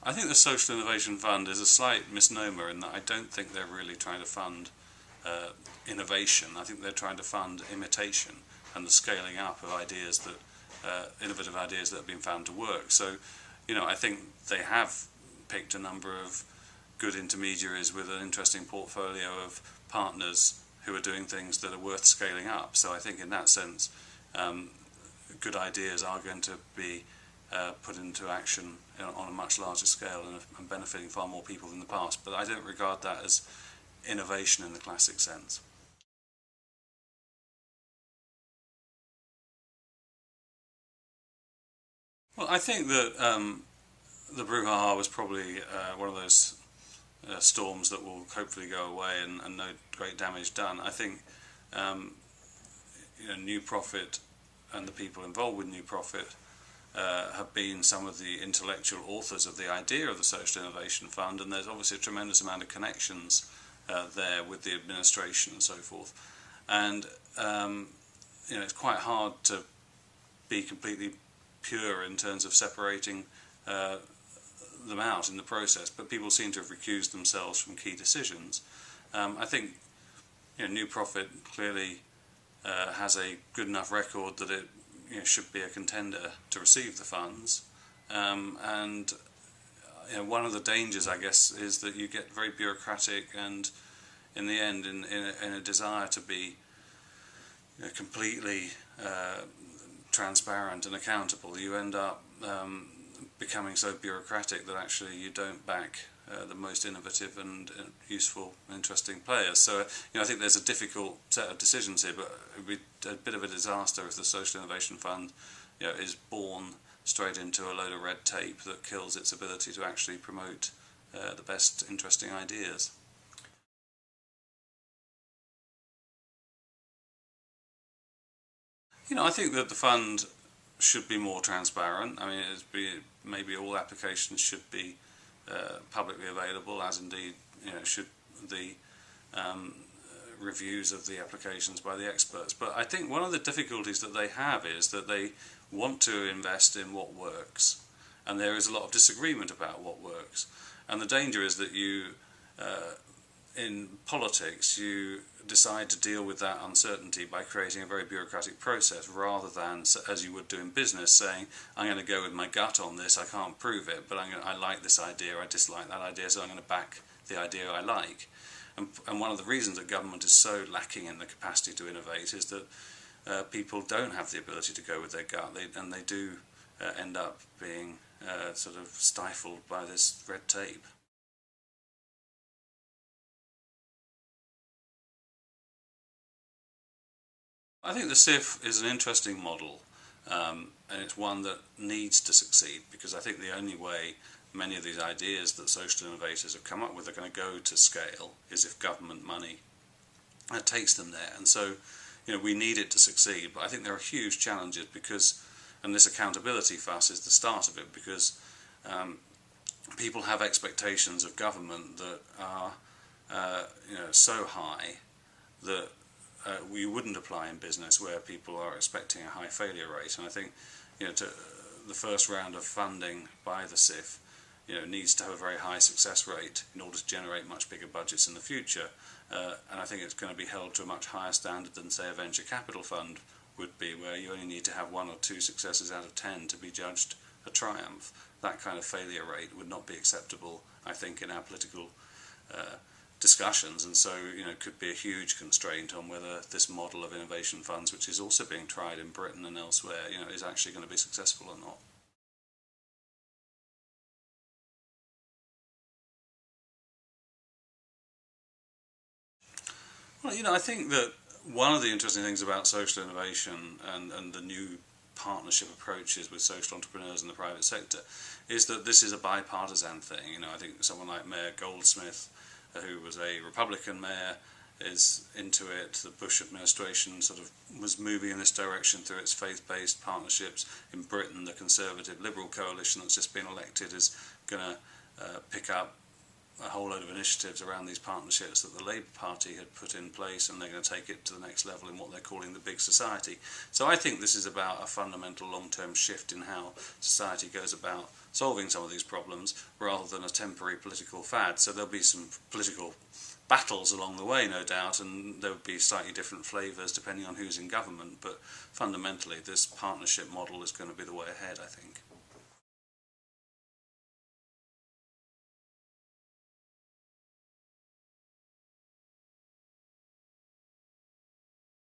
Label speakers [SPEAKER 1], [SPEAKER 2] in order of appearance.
[SPEAKER 1] I think the Social Innovation Fund is a slight misnomer in that I don't think they're really trying to fund innovation. I think they're trying to fund imitation and the scaling up of ideas that innovative ideas that have been found to work. So, I think they have picked a number of good intermediaries with an interesting portfolio of partners who are doing things that are worth scaling up. So I think in that sense, good ideas are going to be put into action on a much larger scale and benefiting far more people than the past. But I don't regard that as innovation in the classic sense. Well, I think that the brouhaha was probably one of those storms that will hopefully go away and no great damage done. I think New Profit and the people involved with New Profit have been some of the intellectual authors of the idea of the Social Innovation Fund, and there's obviously a tremendous amount of connections there with the administration and so forth. And it's quite hard to be completely pure in terms of separating them out in the process, but people seem to have recused themselves from key decisions. I think New Profit clearly has a good enough record that it should be a contender to receive the funds, and one of the dangers, I guess, is that you get very bureaucratic, and in the end, in a desire to be completely transparent and accountable, you end up becoming so bureaucratic that actually you don't back the most innovative and useful and interesting players. So I think there's a difficult set of decisions here, but it would be a bit of a disaster if the Social Innovation Fund is born straight into a load of red tape that kills its ability to actually promote the best interesting ideas. I think that the fund should be more transparent. I mean, maybe all applications should be publicly available, as indeed should the reviews of the applications by the experts. But I think one of the difficulties that they have is that they want to invest in what works, and there is a lot of disagreement about what works. And the danger is that in politics, you decide to deal with that uncertainty by creating a very bureaucratic process, rather than, as you would do in business, saying, I'm going to go with my gut on this, I can't prove it, but I like this idea, I dislike that idea, so I'm going to back the idea I like. And one of the reasons that government is so lacking in the capacity to innovate is that people don't have the ability to go with their gut, and they do end up being sort of stifled by this red tape. I think the SIF is an interesting model, and it's one that needs to succeed, because I think the only way many of these ideas that social innovators have come up with are going to go to scale is if government money takes them there. And so, we need it to succeed, but I think there are huge challenges because, and this accountability fuss is the start of it, because people have expectations of government that are so high that we wouldn't apply in business, where people are expecting a high failure rate. And I think the first round of funding by the SIF needs to have a very high success rate in order to generate much bigger budgets in the future, and I think it's going to be held to a much higher standard than, say, a venture capital fund would be, where you only need to have 1 or 2 successes out of 10 to be judged a triumph. That kind of failure rate would not be acceptable, I think, in our political discussions, and so could be a huge constraint on whether this model of innovation funds, which is also being tried in Britain and elsewhere, is actually going to be successful or not. Well, I think that one of the interesting things about social innovation and the new partnership approaches with social entrepreneurs in the private sector is that this is a bipartisan thing. I think someone like Mayor Goldsmith, who was a Republican mayor, is into it. The Bush administration sort of was moving in this direction through its faith-based partnerships. In Britain, the Conservative Liberal coalition that's just been elected is going to pick up a whole load of initiatives around these partnerships that the Labour Party had put in place, and they're going to take it to the next level in what they're calling the big society. So I think this is about a fundamental long-term shift in how society goes about solving some of these problems, rather than a temporary political fad. So there'll be some political battles along the way, no doubt, and there would be slightly different flavours depending on who's in government, but fundamentally this partnership model is going to be the way ahead, I think.